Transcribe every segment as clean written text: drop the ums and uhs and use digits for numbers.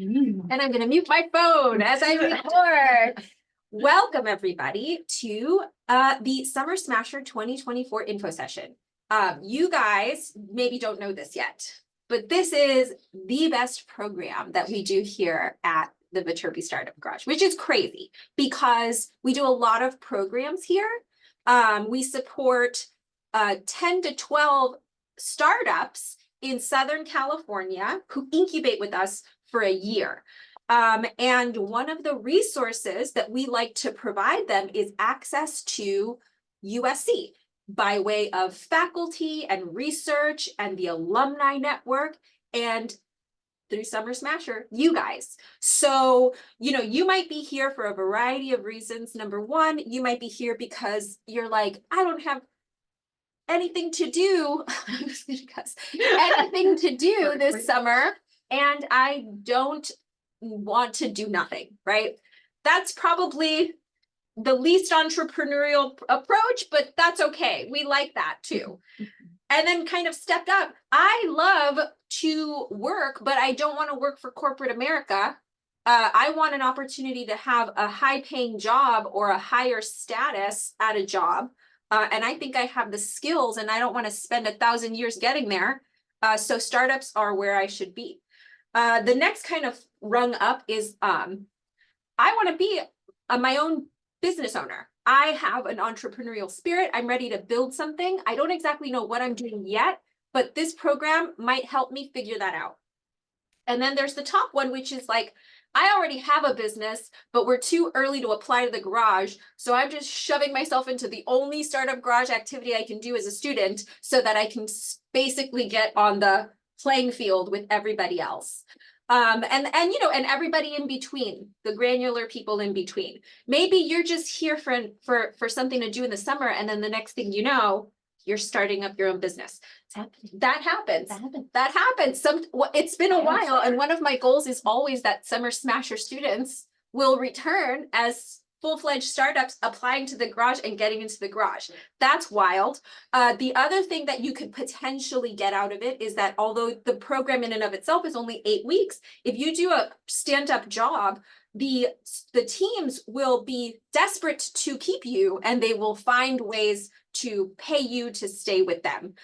And I'm going to mute my phone as I record. Welcome, everybody, to the Summer Smasher 2024 info session. You guys maybe don't know this yet, but this is the best program that we do here at the Viterbi Startup Garage, which is crazy because we do a lot of programs here. We support 10 to 12 startups in Southern California who incubate with us for a year. And one of the resources that we like to provide them is access to USC by way of faculty and research and the alumni network and through Summer Smasher, you guys. So, you might be here for a variety of reasons. Number one, you might be here because you're like, I don't have anything to do. I was gonna cuss. Anything to do this summer, and I don't want to do nothing, right? That's probably the least entrepreneurial approach, but that's okay. We like that too. And then kind of stepped up. I love to work, but I don't want to work for corporate America. I want an opportunity to have a high-paying job or a higher status at a job. And I think I have the skills and I don't want to spend 1,000 years getting there. So startups are where I should be. The next kind of rung up is I want to be my own business owner. I have an entrepreneurial spirit. I'm ready to build something. I don't exactly know what I'm doing yet, but this program might help me figure that out. And then there's the top one, which is like, I already have a business, but we're too early to apply to the garage. So I'm just shoving myself into the only startup garage activity I can do as a student so that I can basically get on the playing field with everybody else. And everybody in between, the granular people in between. Maybe you're just here for something to do in the summer, and then the next thing you know, you're starting up your own business. That happens. It's been a while, and one of my goals is always that Summer Smasher students will return as full-fledged startups applying to the garage and getting into the garage. That's wild. The other thing that you could potentially get out of it is that although the program in and of itself is only 8 weeks, if you do a stand-up job, the teams will be desperate to keep you and they will find ways to pay you to stay with them.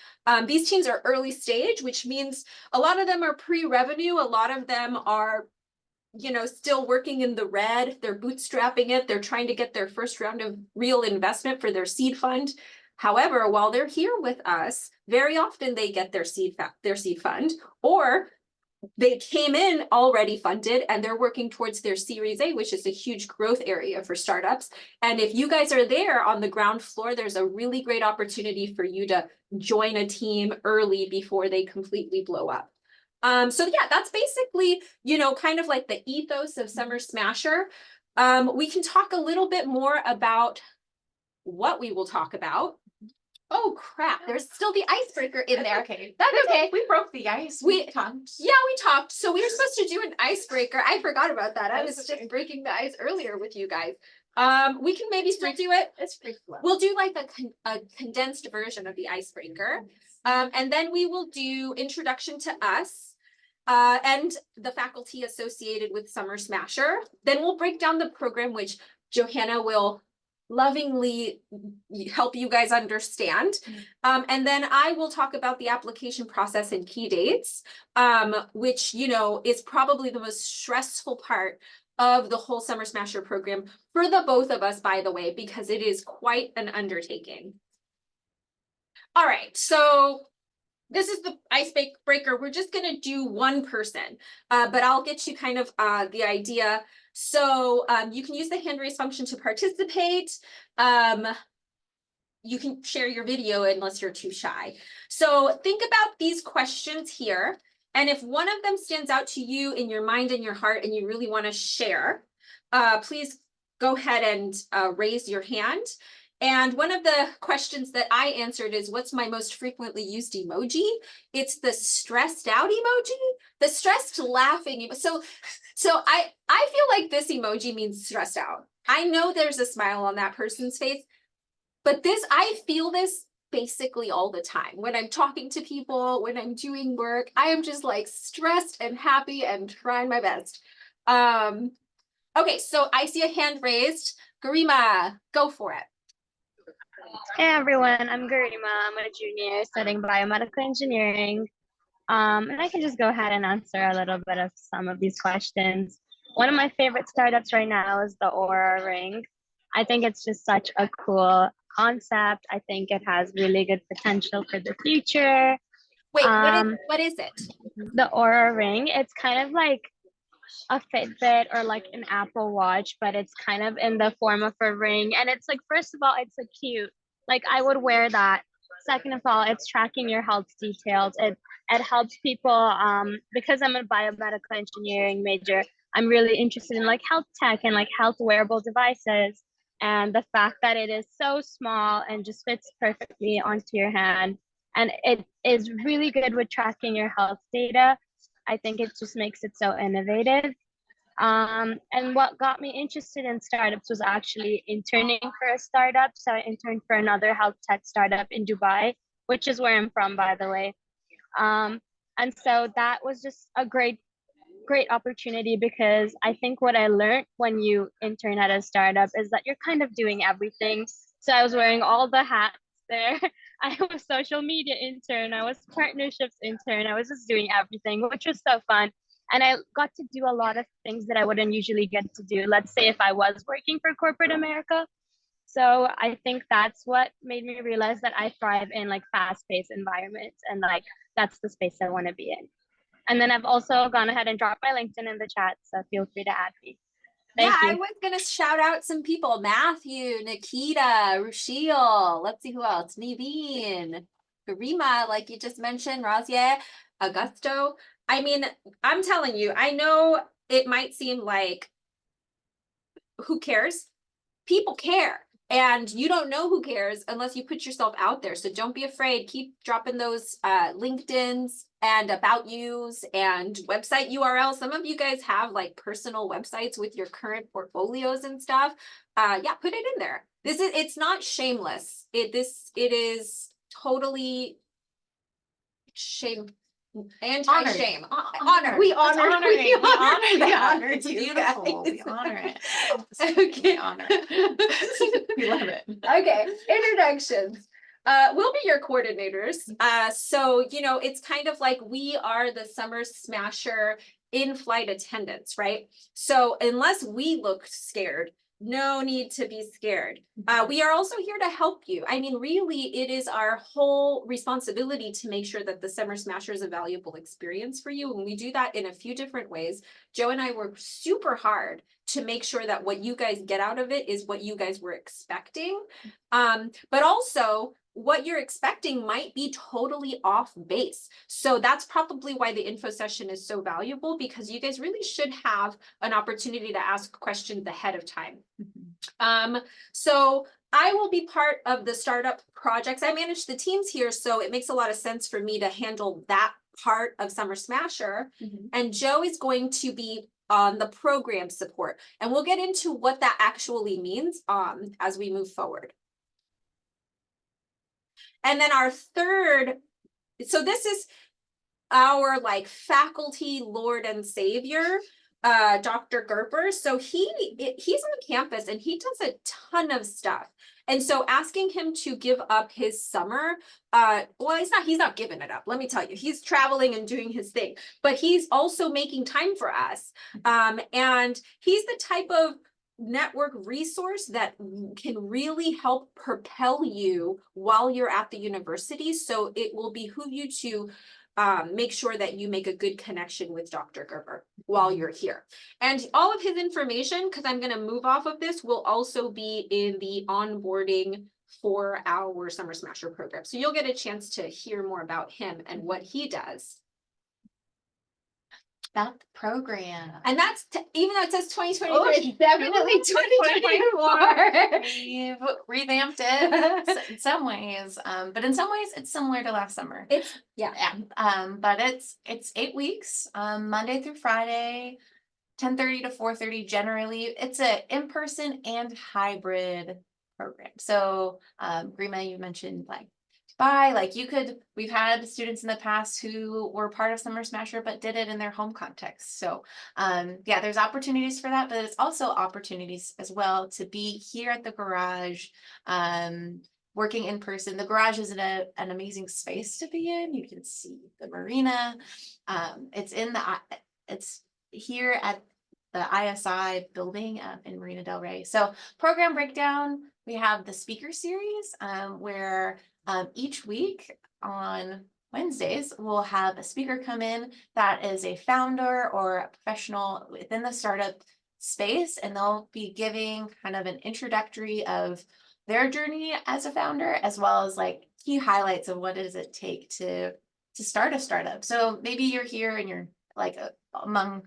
These teams are early stage, which means a lot of them are pre-revenue. A lot of them are still working in the red. They're bootstrapping it. They're trying to get their first round of real investment for their seed fund. However, while they're here with us, very often they get their seed fund, or they came in already funded and they're working towards their Series A, which is a huge growth area for startups. And if you guys are there on the ground floor, there's a really great opportunity for you to join a team early before they completely blow up. So yeah, that's basically, kind of like the ethos of Summer Smasher. We can talk a little bit more about what we will talk about. Oh crap, there's still the icebreaker in there. Okay. That's okay. We broke the ice. We talked. Yeah, we talked. So we were supposed to do an icebreaker. I forgot about that. I was just breaking the ice earlier with you guys. We can maybe still do it. It's pretty fun. We'll do like a condensed version of the icebreaker. And then we will do introduction to us. And the faculty associated with Summer Smasher. Then we'll break down the program, which Johanna will lovingly help you guys understand. And then I will talk about the application process and key dates, which, is probably the most stressful part of the whole Summer Smasher program for the both of us, by the way, because it is quite an undertaking. All right, so this is the icebreaker. We're just going to do one person, but I'll get you kind of the idea. So you can use the hand raise function to participate. You can share your video unless you're too shy. So think about these questions here. And if one of them stands out to you in your mind and your heart and you really want to share, please go ahead and raise your hand. And one of the questions that I answered is, what's my most frequently used emoji? It's the stressed out emoji, the stressed laughing. So I feel like this emoji means stressed out. I know there's a smile on that person's face, but I feel this basically all the time. When I'm talking to people, when I'm doing work, I am just like stressed and happy and trying my best. Okay, so I see a hand raised. Garima, go for it. Hey everyone, I'm Garima. I'm a junior studying biomedical engineering. And I can just go ahead and answer a little bit of some of these questions. One of my favorite startups right now is the Aura Ring. I think it's just such a cool concept. I think it has really good potential for the future. Wait, what is it? The Aura Ring, it's kind of like a Fitbit or like an Apple Watch, but it's kind of in the form of a ring. And it's like, first of all, it's so cute. Like I would wear that. Second of all, it's tracking your health details. It helps people because I'm a biomedical engineering major. I'm really interested in like health tech and like health wearable devices. And the fact that it is so small and just fits perfectly onto your hand. And it is really good with tracking your health data. I think it just makes it so innovative. And what got me interested in startups was actually interning for a startup. So I interned for another health tech startup in Dubai, which is where I'm from, by the way. And so that was just a great opportunity because I think what I learned when you intern at a startup is that you're kind of doing everything. So I was wearing all the hats there. I was social media intern, I was partnerships intern, I was just doing everything, which was so fun. And I got to do a lot of things that I wouldn't usually get to do, let's say if I was working for corporate America. So I think that's what made me realize that I thrive in like fast-paced environments and like that's the space I want to be in. And then I've also gone ahead and dropped my LinkedIn in the chat, so feel free to add me. Thank you. I was gonna shout out some people: Matthew, Nikita, Rushil. Let's see who else. Niveen, Garima, like you just mentioned, Razia, Augusto. I mean, I'm telling you, I know it might seem like who cares? People care. And you don't know who cares unless you put yourself out there. So don't be afraid. Keep dropping those LinkedIns and about yous and website URLs. Some of you guys have like personal websites with your current portfolios and stuff. Yeah, put it in there. It's not shameless. It is totally shame. Anti-shame. Honor. We honor. We honor It's you beautiful. guys. We honor it. Okay. We honor it. We love it. Okay, introductions. We'll be your coordinators. So, you know, it's kind of like we are the Summer Smasher in-flight attendants, right? So unless we look scared, no need to be scared. We are also here to help you. I mean, really, it is our whole responsibility to make sure that the Summer Smasher is a valuable experience for you. And we do that in a few different ways. Joe and I work super hard to make sure that what you guys get out of it is what you guys were expecting. But also, what you're expecting might be totally off base. So that's probably why the info session is so valuable, because you guys really should have an opportunity to ask questions ahead of time. So I will be part of the startup projects. I manage the teams here, so it makes a lot of sense for me to handle that part of Summer Smasher. And Joe is going to be on the program support. And we'll get into what that actually means as we move forward. And then our third, so this is our like faculty Lord and Savior, Dr. Gerber. So he's on campus and he does a ton of stuff. And so asking him to give up his summer, well, he's not giving it up. Let me tell you, he's traveling and doing his thing, but he's also making time for us. And he's the type of network resource that can really help propel you while you're at the university. So it will behoove you to make sure that you make a good connection with Dr. Gerber while you're here. And all of his information, because I'm going to move off of this, will also be in the onboarding for our Summer Smasher program. So you'll get a chance to hear more about him and what he does. About the program. And that's, even though it says 2023, it's definitely 2024. We've revamped it in some ways, but in some ways it's similar to last summer. But it's 8 weeks, Monday through Friday, 10:30 to 4:30 generally. It's a in-person and hybrid program. So Grima, you mentioned like by. Like we've had students in the past who were part of Summer Smasher, but did it in their home context. So yeah, there's opportunities for that, but it's also opportunities as well to be here at the garage, working in person. The garage is an amazing space to be in. You can see the marina. It's here at the ISI building in Marina Del Rey. So program breakdown, we have the speaker series where each week on Wednesdays, we'll have a speaker come in that is a founder or a professional within the startup space, and they'll be giving kind of an introductory of their journey as a founder, as well as like key highlights of what does it take to start a startup. So maybe you're here and you're like among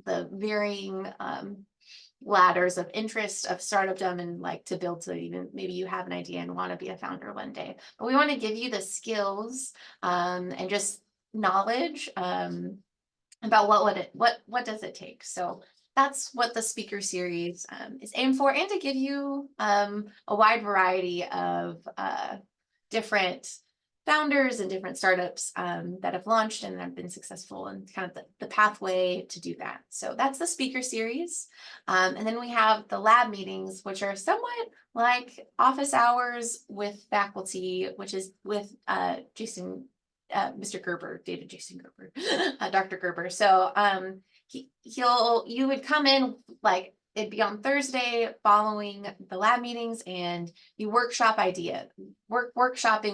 the varying ladders of interest of startupdom and like to build to even maybe you have an idea and want to be a founder one day. But we want to give you the skills and just knowledge about what does it take. So that's what the speaker series is aimed for, and to give you a wide variety of different founders and different startups that have launched and have been successful, and kind of the pathway to do that. So that's the speaker series. And then we have the lab meetings, which are somewhat like office hours with faculty, which is with Mr. Gerber, David Jason Gerber, Dr. Gerber. So you would come in, like it'd be on Thursday following the lab meetings, and you workshopping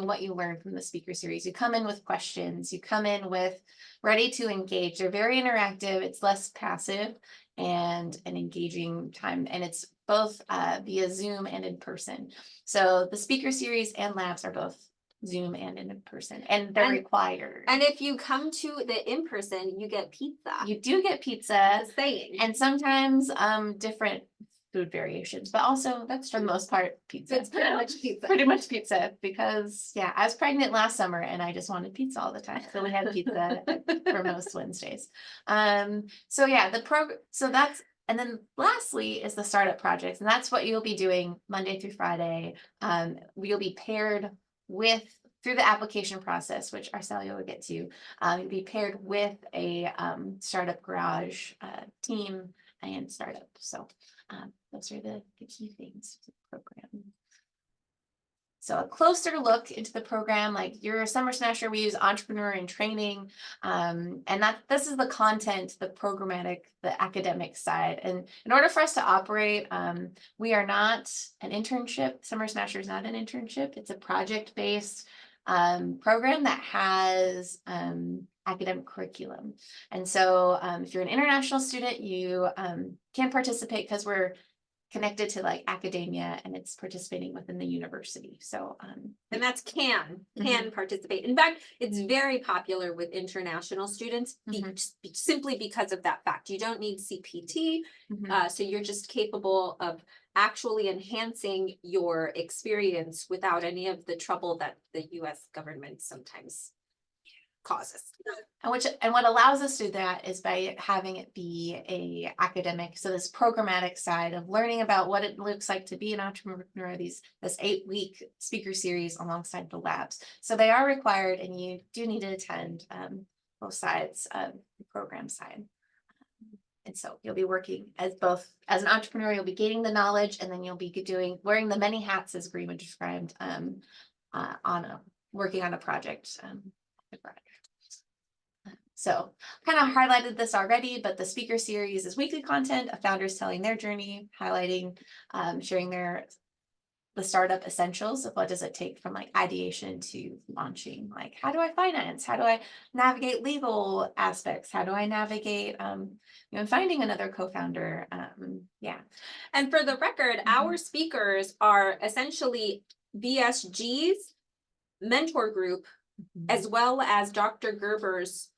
what you learned from the speaker series. You come in with questions, you come in with ready to engage. They're very interactive. It's less passive and an engaging time. And it's both via Zoom and in person. So the speaker series and labs are both Zoom and in person, and they're required. And if you come to the in-person, you get pizza. You do get pizza, Just saying. and sometimes different food variations, but also that's for the most part pizza. It's pretty much pizza. Pretty much pizza, because yeah, I was pregnant last summer and I just wanted pizza all the time, so we had pizza for most Wednesdays. So yeah, and then lastly is the startup projects, and that's what you'll be doing Monday through Friday. You'll be paired with, through the application process, which Arcelia will get to, you'll be paired with a startup garage team and startup. So those are the key things to the program. So a closer look into the program, like your Summer Smasher, we use Entrepreneur in Training, and this is the content, the programmatic, the academic side. And in order for us to operate, we are not an internship. Summer Smasher is not an internship. It's a project-based program that has academic curriculum. And so if you're an international student, you can participate because we're connected to like academia, and it's participating within the university. So and that's can participate. In fact, it's very popular with international students simply because of that fact. You don't need CPT, so you're just capable of actually enhancing your experience without any of the trouble that the US government sometimes causes. And what allows us to do that is by having it be a academic, so this programmatic side of learning about what it looks like to be an entrepreneur, this 8-week speaker series alongside the labs. So they are required, and you do need to attend both sides of the program side. And so you'll be working as an entrepreneur, you'll be gaining the knowledge, and then you'll be wearing the many hats, as Grima described, working on a project. So kind of highlighted this already, but the speaker series is weekly content of founders telling their journey, highlighting, sharing the startup essentials of what does it take from like ideation to launching, like how do I finance, how do I navigate legal aspects, how do I navigate finding another co-founder. And for the record, our speakers are essentially VSG's mentor group, as well as Dr. Gerber's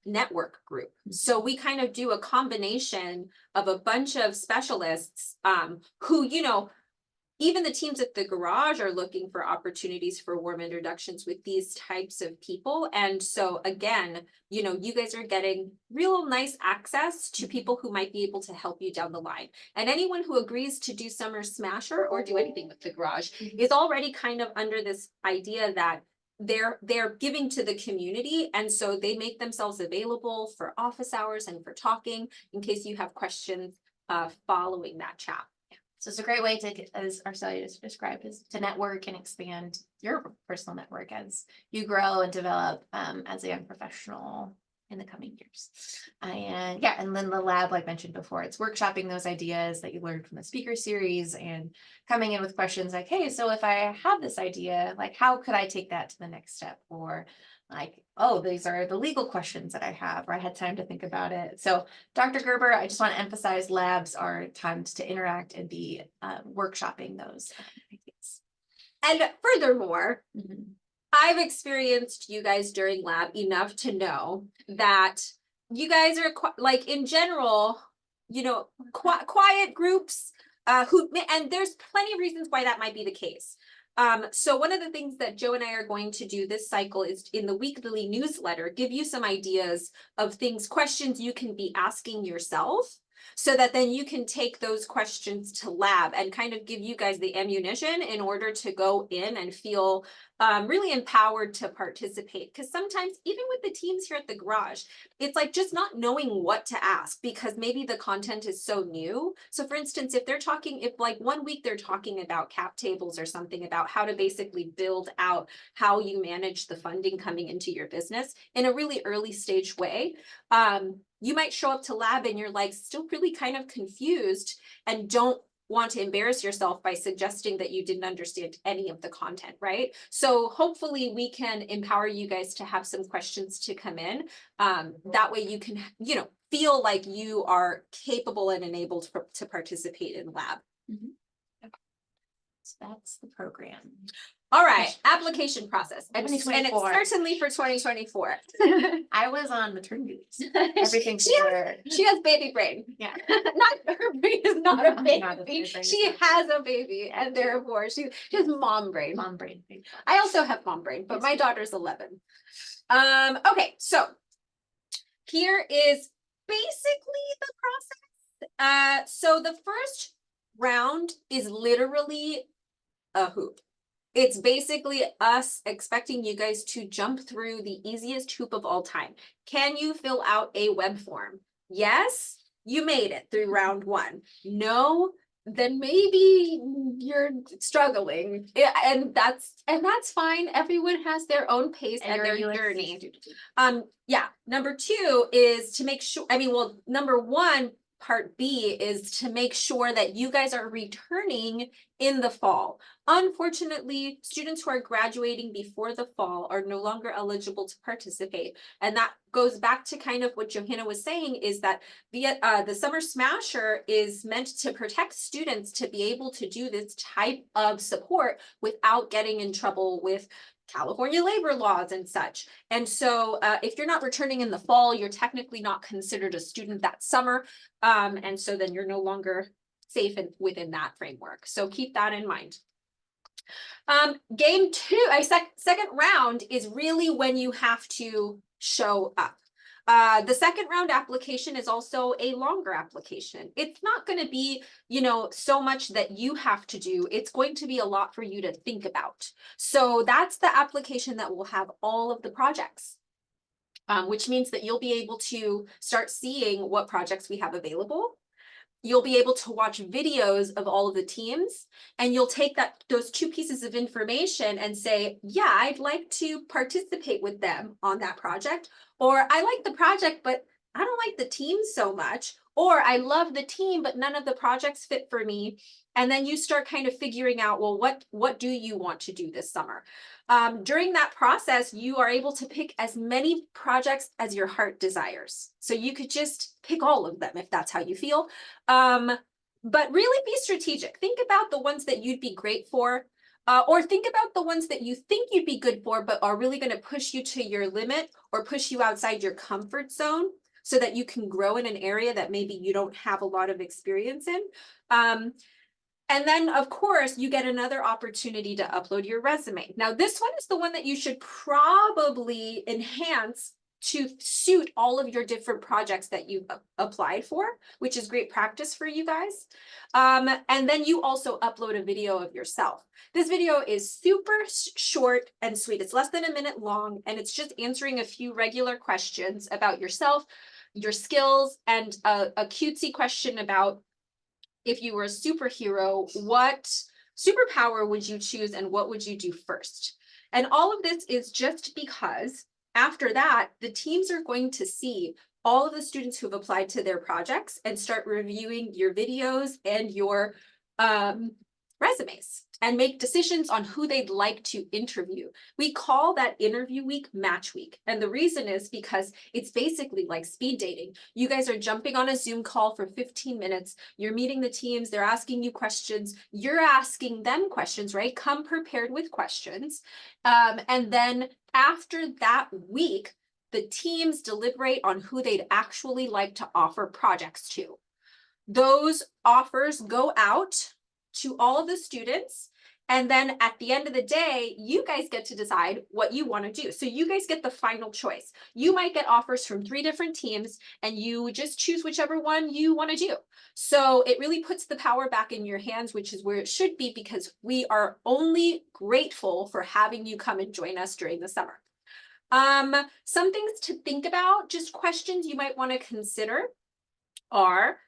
network group. So we kind of do a combination of a bunch of specialists who, even the teams at the garage are looking for opportunities for warm introductions with these types of people. And so again, you know, you guys are getting real nice access to people who might be able to help you down the line. And anyone who agrees to do Summer Smasher or do anything with the garage is already kind of under this idea that they're giving to the community, and so they make themselves available for office hours and for talking in case you have questions following that chat. So it's a great way to, as Arcelia just described, is to network and expand your personal network as you grow and develop as a young professional in the coming years. And yeah, and then the lab, like mentioned before, it's workshopping those ideas that you learned from the speaker series and coming in with questions like, hey, so if I have this idea, like, how could I take that to the next step? Or like, oh, these are the legal questions that I have, or I had time to think about it. So Dr. Gerber, I just want to emphasize labs are times to interact and be workshopping those ideas. And furthermore, Mhm. I've experienced you guys during lab enough to know that you guys are like in general, you know, quiet groups and there's plenty of reasons why that might be the case. So one of the things that Joe and I are going to do this cycle is in the weekly newsletter, give you some ideas of things, questions you can be asking yourself, so that then you can take those questions to lab and kind of give you guys the ammunition in order to go in and feel really empowered to participate. Because sometimes even with the teams here at the garage, it's like just not knowing what to ask because maybe the content is so new. So for instance, if they're talking, if like 1 week they're talking about cap tables or something about how to basically build out how you manage the funding coming into your business in a really early stage way, you might show up to lab and you're like still really kind of confused and don't want to embarrass yourself by suggesting that you didn't understand any of the content, right? So hopefully we can empower you guys to have some questions to come in. That way you can, you know, feel like you are capable and enabled to participate in lab. So that's the program. All right, application process. And it's 2024. certainly for 2024. I was on maternity leave. Everything's she blurred. has baby brain. Yeah. Not her brain is not a baby. Not a baby brain. She has a baby, and therefore she has mom brain. Mom brain. I also have mom brain, but my daughter's 11. Okay, so here is basically the process. So the first round is literally a hoop. It's basically us expecting you guys to jump through the easiest hoop of all time. Can you fill out a web form? Yes, you made it through round 1. No, then maybe you're struggling. And that's fine. Everyone has their own pace and their journey. Yeah. Number 2 is to make sure, number 1, part B is to make sure that you guys are returning in the fall. Unfortunately, students who are graduating before the fall are no longer eligible to participate. And that goes back to kind of what Johanna was saying, is that the Summer Smasher is meant to protect students to be able to do this type of support without getting in trouble with California labor laws and such. And so if you're not returning in the fall, you're technically not considered a student that summer. And so then you're no longer safe within that framework. So keep that in mind. Game 2, second round is really when you have to show up. The second round application is also a longer application. It's not going to be, so much that you have to do. It's going to be a lot for you to think about. So that's the application that will have all of the projects, which means that you'll be able to start seeing what projects we have available. You'll be able to watch videos of all of the teams, and you'll take those 2 pieces of information and say, yeah, I'd like to participate with them on that project, or I like the project, but I don't like the team so much, or I love the team, but none of the projects fit for me. And then you start kind of figuring out, well, what do you want to do this summer? During that process, you are able to pick as many projects as your heart desires. So you could just pick all of them if that's how you feel. But really be strategic. Think about the ones that you'd be great for, or think about the ones that you think you'd be good for, but are really going to push you to your limit or push you outside your comfort zone so that you can grow in an area that maybe you don't have a lot of experience in. And then, of course, you get another opportunity to upload your resume. Now, this one is the one that you should probably enhance to suit all of your different projects that you've applied for, which is great practice for you guys. And then you also upload a video of yourself. This video is super short and sweet. It's less than a minute long, and it's just answering a few regular questions about yourself, your skills, and a cutesy question about if you were a superhero, what superpower would you choose and what would you do first? And all of this is just because after that, the teams are going to see all of the students who've applied to their projects and start reviewing your videos and your resumes and make decisions on who they'd like to interview. We call that interview week match week. And the reason is because it's basically like speed dating. You guys are jumping on a Zoom call for 15 minutes. You're meeting the teams. They're asking you questions. You're asking them questions, right? Come prepared with questions. And then after that week, the teams deliberate on who they'd actually like to offer projects to. Those offers go out to all of the students. And then at the end of the day, you guys get to decide what you want to do. So you guys get the final choice. You might get offers from 3 different teams and you just choose whichever one you want to do. So it really puts the power back in your hands, which is where it should be, because we are only grateful for having you come and join us during the summer. Some things to think about, just questions you might want to consider are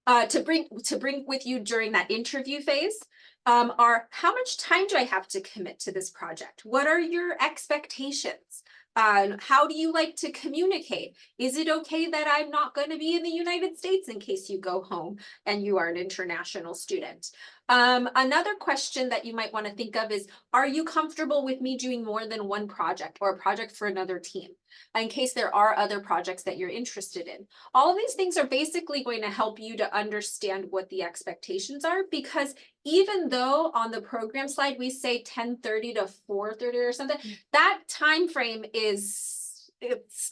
to bring with you during that interview phase. Are how much time do I have to commit to this project? What are your expectations? How do you like to communicate? Is it okay that I'm not going to be in the United States in case you go home and you are an international student? Another question that you might want to think of is, are you comfortable with me doing more than one project or a project for another team, in case there are other projects that you're interested in? All of these things are basically going to help you to understand what the expectations are, because even though on the program slide we say 10:30 to 4:30 or something, that time frame it's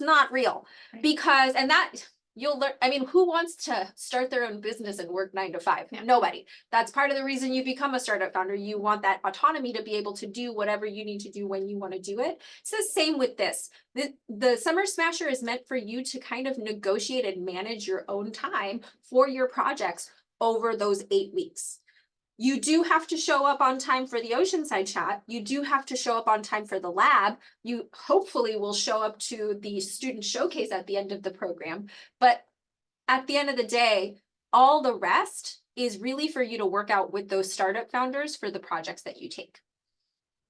not real. Because, and that you'll learn, I mean, who wants to start their own business and work 9 to 5? Yeah. Nobody. That's part of the reason you become a startup founder. You want that autonomy to be able to do whatever you need to do when you want to do it. It's the same with this. The Summer Smasher is meant for you to kind of negotiate and manage your own time for your projects over those 8 weeks. You do have to show up on time for the Oceanside chat. You do have to show up on time for the lab. You hopefully will show up to the student showcase at the end of the program. But at the end of the day, all the rest is really for you to work out with those startup founders for the projects that you take.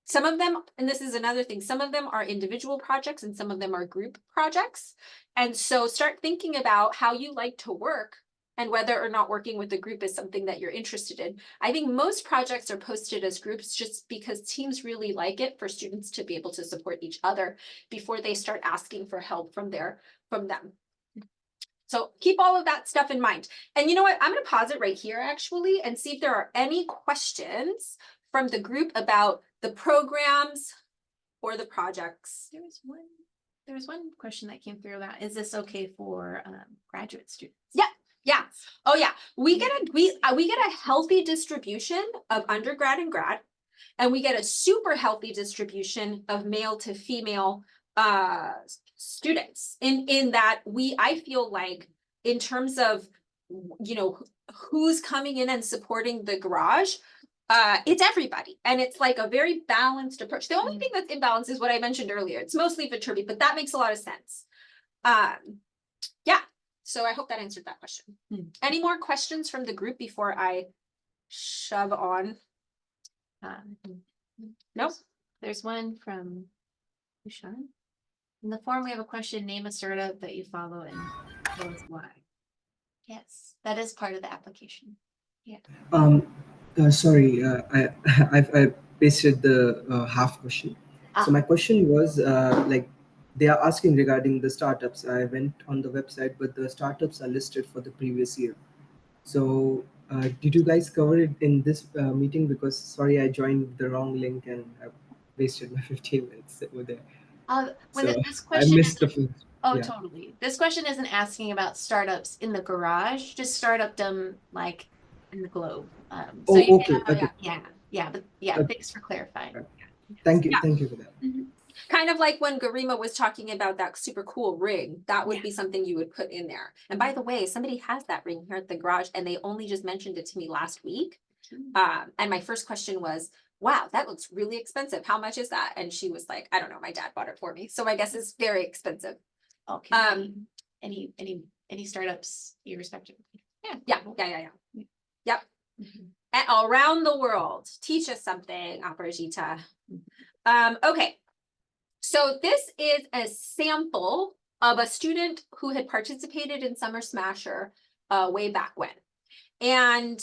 Some of them, and this is another thing, some of them are individual projects and some of them are group projects. And so start thinking about how you like to work and whether or not working with a group is something that you're interested in. I think most projects are posted as groups just because teams really like it for students to be able to support each other before they start asking for help from them. So keep all of that stuff in mind. And you know what? I'm going to pause it right here actually and see if there are any questions from the group about the programs or the projects. There was one question that came through about, is this okay for graduate students? Yeah. Yeah. Oh yeah. We get a healthy distribution of undergrad and grad, and we get a super healthy distribution of male to female students in that I feel like in terms of, you know, who's coming in and supporting the garage, it's everybody. And it's like a very balanced approach. The only thing that's imbalanced is what I mentioned earlier. It's mostly Viterbi, but that makes a lot of sense. Yeah. So I hope that answered that question. Any more questions from the group before I shove on? Nope. There's one from Ushan. In the form, we have a question, name a startup that you follow and tell us why. Yes, that is part of the application. Yeah. Sorry, I pasted the half question. So my question was like, they are asking regarding the startups. I went on the website, but the startups are listed for the previous year. So did you guys cover it in this meeting? Because sorry, I joined the wrong link and I wasted my 15 minutes over there. This question I missed the yeah. Totally. This question isn't asking about startups in the garage, just startupdom like in the globe. Oh, So you okay, can, okay. yeah, thanks for clarifying. Thank you, Yeah. thank you for that. Kind of like when Garima was talking about that super cool ring, that would be something you would put in there. And by the way, somebody has that ring here at the garage and they only just mentioned it to me last week. And my first question was, wow, that looks really expensive. How much is that? And she was like, I don't know, my dad bought it for me. So I guess it's very expensive. Okay. Any startups you respect? Yeah. Yep. And around the world, teach us something, Aparajita. Okay. So this is a sample of a student who had participated in Summer Smasher way back when. And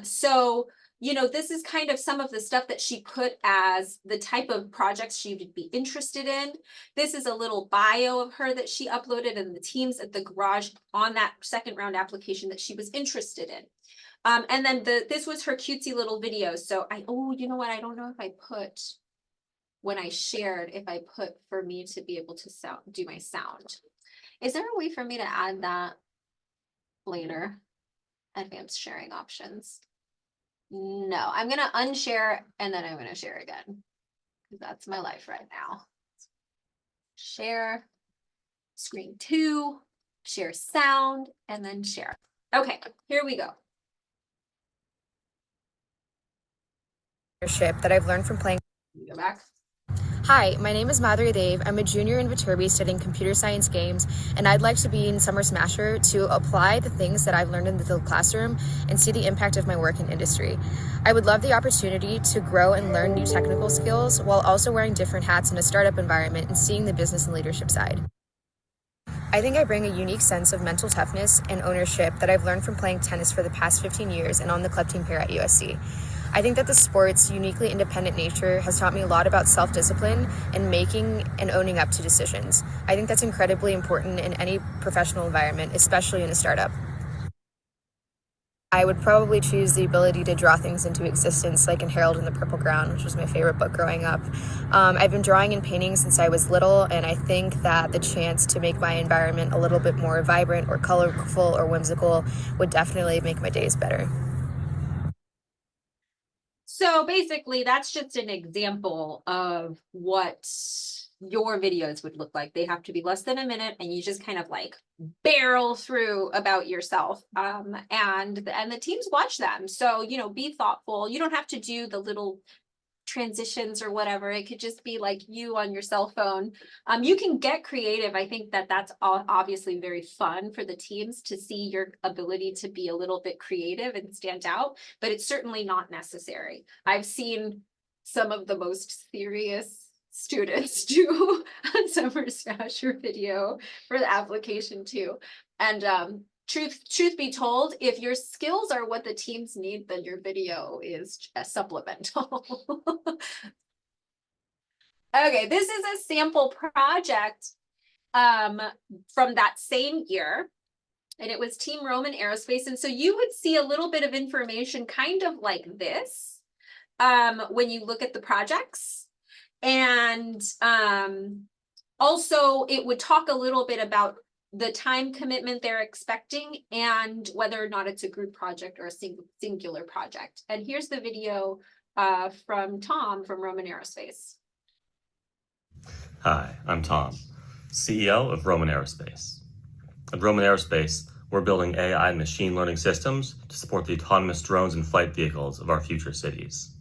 so, you know, this is kind of some of the stuff that she put as the type of projects she would be interested in. This is a little bio of her that she uploaded and the teams at the garage on that second round application that she was interested in. And then this was her cutesy little video. So you know what? I don't know if I put, when I shared, if I put for me to be able to do my sound. Is there a way for me to add that later? Advanced sharing options. No, I'm gonna unshare and then I'm gonna share again. Because that's my life right now. Share, screen 2, share sound, and then share. Okay, here we go. That I've learned from playing. Go back. Hi, my name is Madhuri Dev. I'm a junior in Viterbi studying computer science games, and I'd like to be in Summer Smasher to apply the things that I've learned in the classroom and see the impact of my work in industry. I would love the opportunity to grow and learn new technical skills while also wearing different hats in a startup environment and seeing the business and leadership side. I think I bring a unique sense of mental toughness and ownership that I've learned from playing tennis for the past 15 years and on the club team here at USC. I think that the sport's uniquely independent nature has taught me a lot about self-discipline and making and owning up to decisions. I think that's incredibly important in any professional environment, especially in a startup. I would probably choose the ability to draw things into existence, like in Harold and the Purple Ground, which was my favorite book growing up. I've been drawing and painting since I was little, and I think that the chance to make my environment a little bit more vibrant or colorful or whimsical would definitely make my days better. So basically, that's just an example of what your videos would look like. They have to be less than a minute and you just kind of like barrel through about yourself. And the teams watch them. So, you know, be thoughtful. You don't have to do the little transitions or whatever. It could just be like you on your cell phone. You can get creative. I think that that's obviously very fun for the teams to see your ability to be a little bit creative and stand out, but it's certainly not necessary. I've seen some of the most serious students do a Summer Smasher video for the application too. And truth be told, if your skills are what the teams need, then your video is supplemental. Okay, this is a sample project from that same year. And it was Team Roman Aerospace. And so you would see a little bit of information kind of like this when you look at the projects. And also it would talk a little bit about the time commitment they're expecting and whether or not it's a group project or a singular project. And here's the video from Tom from Roman Aerospace. Hi, I'm Tom, CEO of Roman Aerospace. At Roman Aerospace, we're building AI and machine learning systems to support the autonomous drones and flight vehicles of our future cities.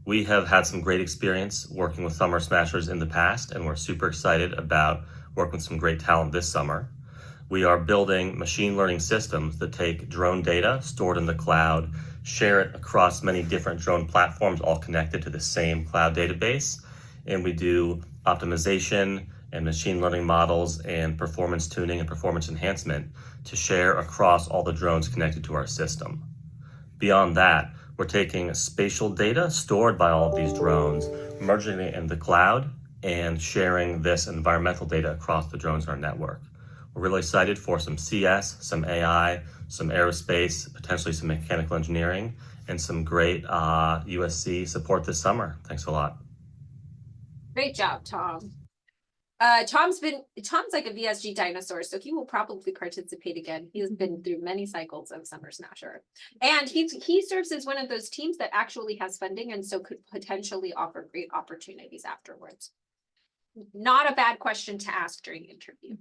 We have had some great experience working with Summer Smashers in the past, and we're super excited about working with some great talent this summer. We are building machine learning systems that take drone data stored in the cloud, share it across many different drone platforms, all connected to the same cloud database. And we do optimization and machine learning models and performance tuning and performance enhancement to share across all the drones connected to our system. Beyond that, we're taking spatial data stored by all of these drones, merging it in the cloud, and sharing this environmental data across the drones in our network. We're really excited for some CS, some AI, some aerospace, potentially some mechanical engineering, and some great USC support this summer. Thanks a lot. Great job, Tom. Tom's like a VSG dinosaur, so he will probably participate again. He has been through many cycles of Summer Smasher. And he serves as one of those teams that actually has funding and so could potentially offer great opportunities afterwards. Not a bad question to ask during interview.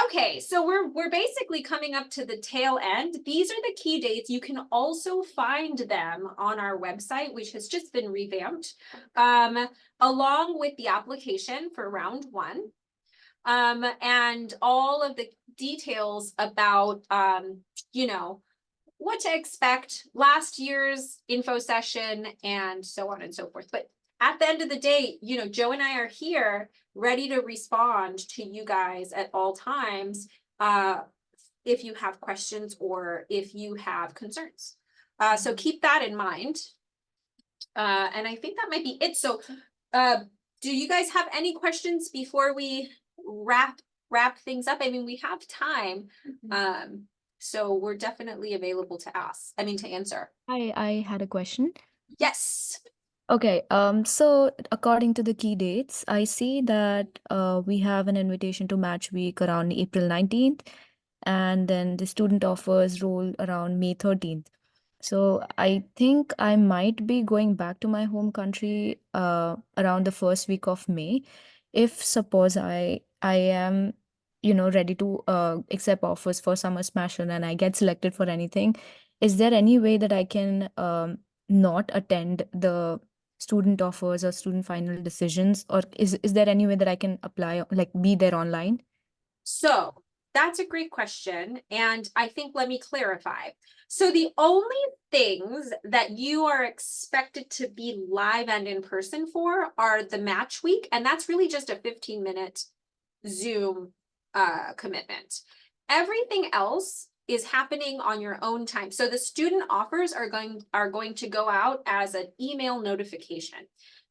Okay, so we're basically coming up to the tail end. These are the key dates. You can also find them on our website, which has just been revamped, along with the application for round 1. And all of the details about, you know, what to expect, last year's info session, and so on and so forth. But at the end of the day, you know, Joe and I are here ready to respond to you guys at all times if you have questions or if you have concerns. So keep that in mind. And I think that might be it. So do you guys have any questions before we wrap things up? I mean, we have time. So we're definitely available to answer. I had a question. Yes. Okay, so according to the key dates, I see that we have an invitation to match week around April 19th, and then the student offers roll around May 13th. So I think I might be going back to my home country around the first week of May. If suppose I am, ready to accept offers for Summer Smasher and I get selected for anything, is there any way that I can not attend the student offers or student final decisions, or is there any way that I can apply, like be there online? So that's a great question. And I think let me clarify. So the only things that you are expected to be live and in person for are the match week. And that's really just a 15-minute Zoom commitment. Everything else is happening on your own time. So the student offers are going to go out as an email notification.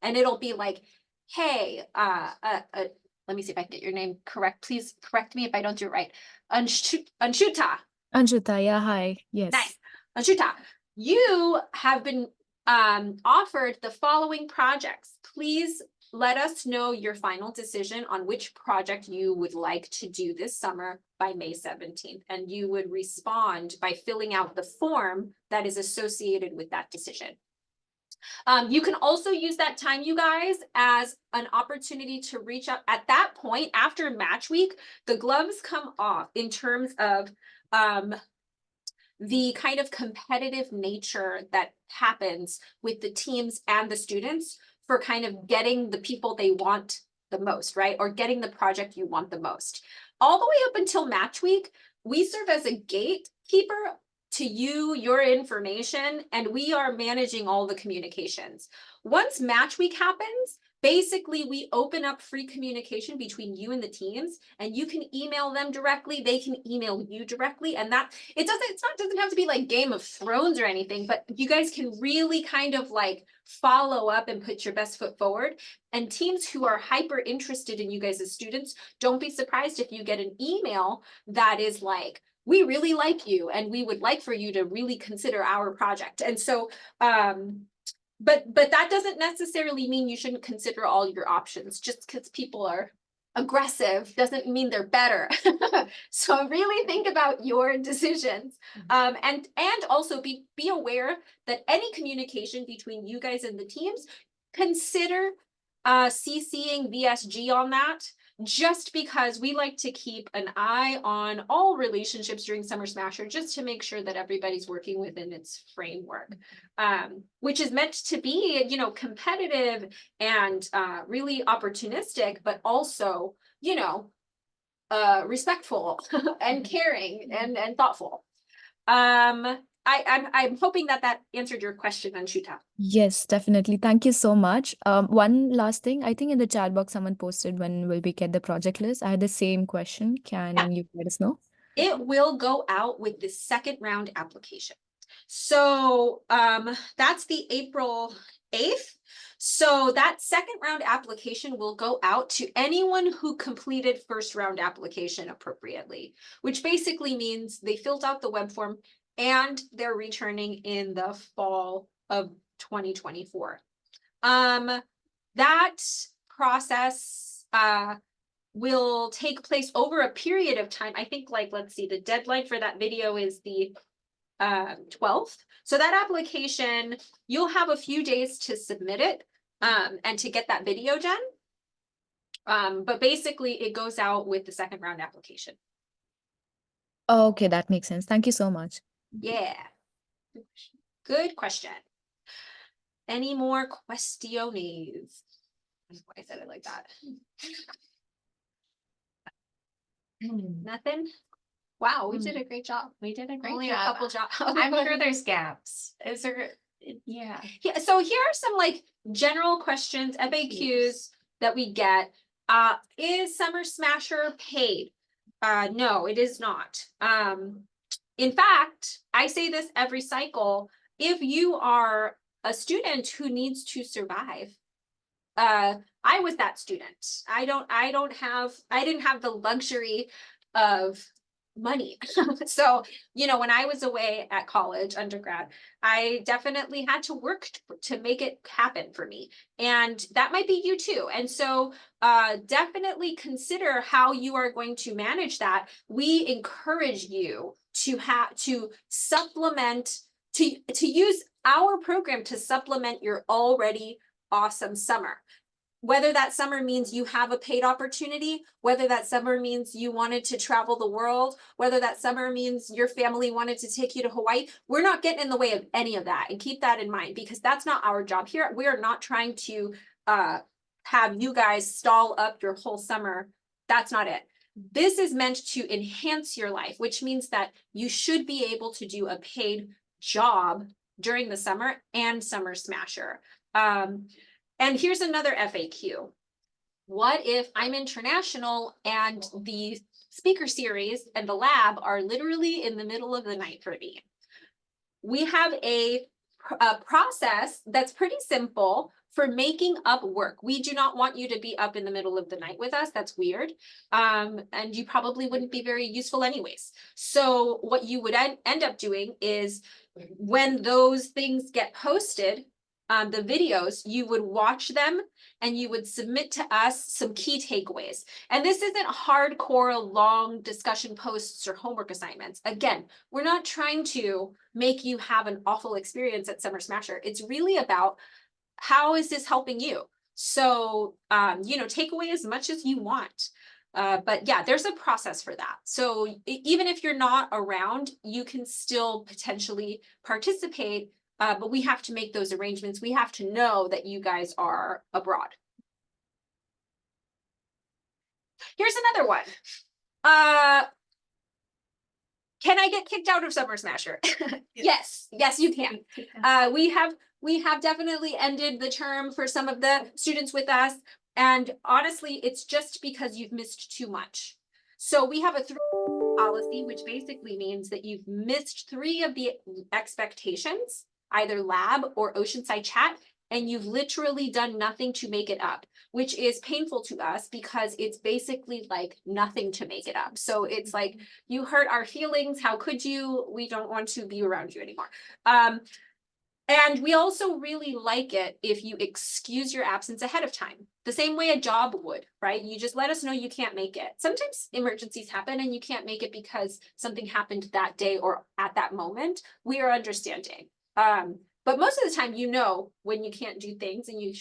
And it'll be like, hey, let me see if I can get your name correct. Please correct me if I don't do it right. Anshuta. Anshuta, yeah, hi. Yes. Nice. Anshuta, you have been offered the following projects. Please let us know your final decision on which project you would like to do this summer by May 17th. And you would respond by filling out the form that is associated with that decision. You can also use that time, you guys, as an opportunity to reach out. At that point, after match week, the gloves come off in terms of the kind of competitive nature that happens with the teams and the students for kind of getting the people they want the most, right? Or getting the project you want the most. All the way up until match week, we serve as a gatekeeper to you, your information, and we are managing all the communications. Once match week happens, basically we open up free communication between you and the teams, and you can email them directly, they can email you directly, and that doesn't have to be like Game of Thrones or anything, but you guys can really kind of like follow up and put your best foot forward. And teams who are hyper interested in you guys as students, don't be surprised if you get an email that is like, we really like you and we would like for you to really consider our project. And so, but that doesn't necessarily mean you shouldn't consider all your options. Just because people are aggressive doesn't mean they're better. So really think about your decisions. And also be aware that any communication between you guys and the teams, consider CCing VSG on that, just because we like to keep an eye on all relationships during Summer Smasher, just to make sure that everybody's working within its framework, which is meant to be, you know, competitive and really opportunistic, but also, you know, respectful and caring and thoughtful. I'm hoping that answered your question, Anshuta. Yes, definitely. Thank you so much. One last thing, I think in the chat box someone posted when will we get the project list. I had the same question. Can you let us know? It will go out with the second round application. So that's the April 8th. So that second round application will go out to anyone who completed first round application appropriately, which basically means they filled out the web form and they're returning in the fall of 2024. That process will take place over a period of time. I think like, let's see, the deadline for that video is the 12th. So that application, you'll have a few days to submit it and to get that video done. But basically it goes out with the second round application. Okay, that makes sense. Thank you so much. Yeah. Good question. Any more questiones? That's why I said it like that. Nothing? Wow, we did a great job. We did a great Only job. a couple jobs. I'm sure there's gaps. Is there? Yeah. Yeah, so here are some like general questions, FAQs that we get. Is Summer Smasher paid? No, it is not. In fact, I say this every cycle. If you are a student who needs to survive, I was that student. I didn't have the luxury of money. So, you know, when I was away at college, undergrad, I definitely had to work to make it happen for me. And that might be you too. And so definitely consider how you are going to manage that. We encourage you to supplement, to use our program to supplement your already awesome summer. Whether that summer means you have a paid opportunity, whether that summer means you wanted to travel the world, whether that summer means your family wanted to take you to Hawaii, we're not getting in the way of any of that. And keep that in mind, because that's not our job here. We are not trying to have you guys stall up your whole summer. That's not it. This is meant to enhance your life, which means that you should be able to do a paid job during the summer and Summer Smasher. And here's another FAQ. What if I'm international and the speaker series and the lab are literally in the middle of the night for me? We have a process that's pretty simple for making up work. We do not want you to be up in the middle of the night with us. That's weird. And you probably wouldn't be very useful anyways. So what you would end up doing is when those things get posted, the videos, you would watch them and you would submit to us some key takeaways. And this isn't hardcore long discussion posts or homework assignments. Again, we're not trying to make you have an awful experience at Summer Smasher. It's really about how is this helping you? So, you know, take away as much as you want. But yeah, there's a process for that. So even if you're not around, you can still potentially participate. But we have to make those arrangements. We have to know that you guys are abroad. Here's another one. Can I get kicked out of Summer Smasher? Yes, you can. We have definitely ended the term for some of the students with us. And honestly, it's just because you've missed too much. So we have a 3 policy, which basically means that you've missed 3 of the expectations, either lab or Oceanside chat, and you've literally done nothing to make it up, which is painful to us because it's basically like nothing to make it up. So it's like, you hurt our feelings. How could you? We don't want to be around you anymore. And we also really like it if you excuse your absence ahead of time, the same way a job would, right? You just let us know you can't make it. Sometimes emergencies happen and you can't make it because something happened that day or at that moment. We are understanding. But most of the time, you know, when you can't do things, and you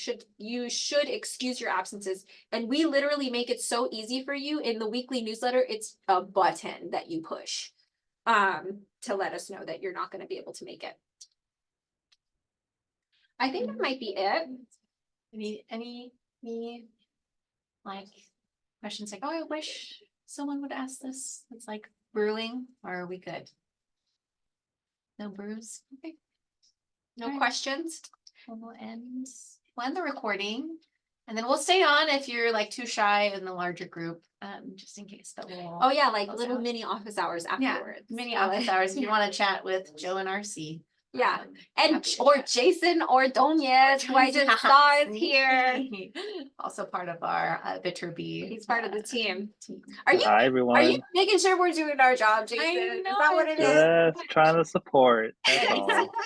should excuse your absences. And we literally make it so easy for you in the weekly newsletter. It's a button that you push to let us know that you're not going to be able to make it. I think that might be it. Any like questions like, oh, I wish someone would ask this. It's like brewing, or are we good? No brews? Okay. No All right. questions? We'll end the recording, and then we'll stay on if you're like too shy in the larger group, just in case. But we'll Oh yeah, like close little out. mini office hours afterwards. Mini office hours if you want to chat with Joe and RC. Yeah, Happy and to or chat. Jason Ordonez, who I just saw is here. Also part of our Viterbi. He's part of the team. Are you Hi, everyone. Are you making sure we're doing our job, Jason? Is that what it is? Just trying to support. That's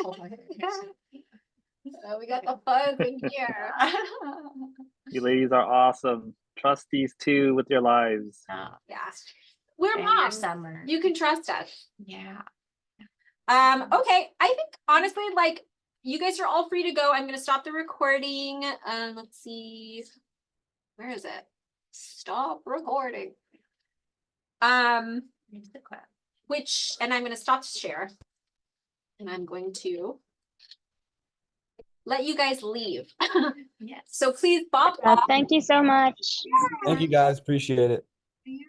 all. We got the fuzz in here. You ladies are awesome. Trust these two with your lives. Yeah. We're Share your moms. summer. You can trust us. Yeah. Okay, I think honestly, like, you guys are all free to go. I'm gonna stop the recording. Let's see. Where is it? Stop recording. Here's the quote. And I'm gonna stop share. And I'm going to let you guys leave. Yes. So please bop off. Thank you so much. Thank you guys. Appreciate it. Yeah.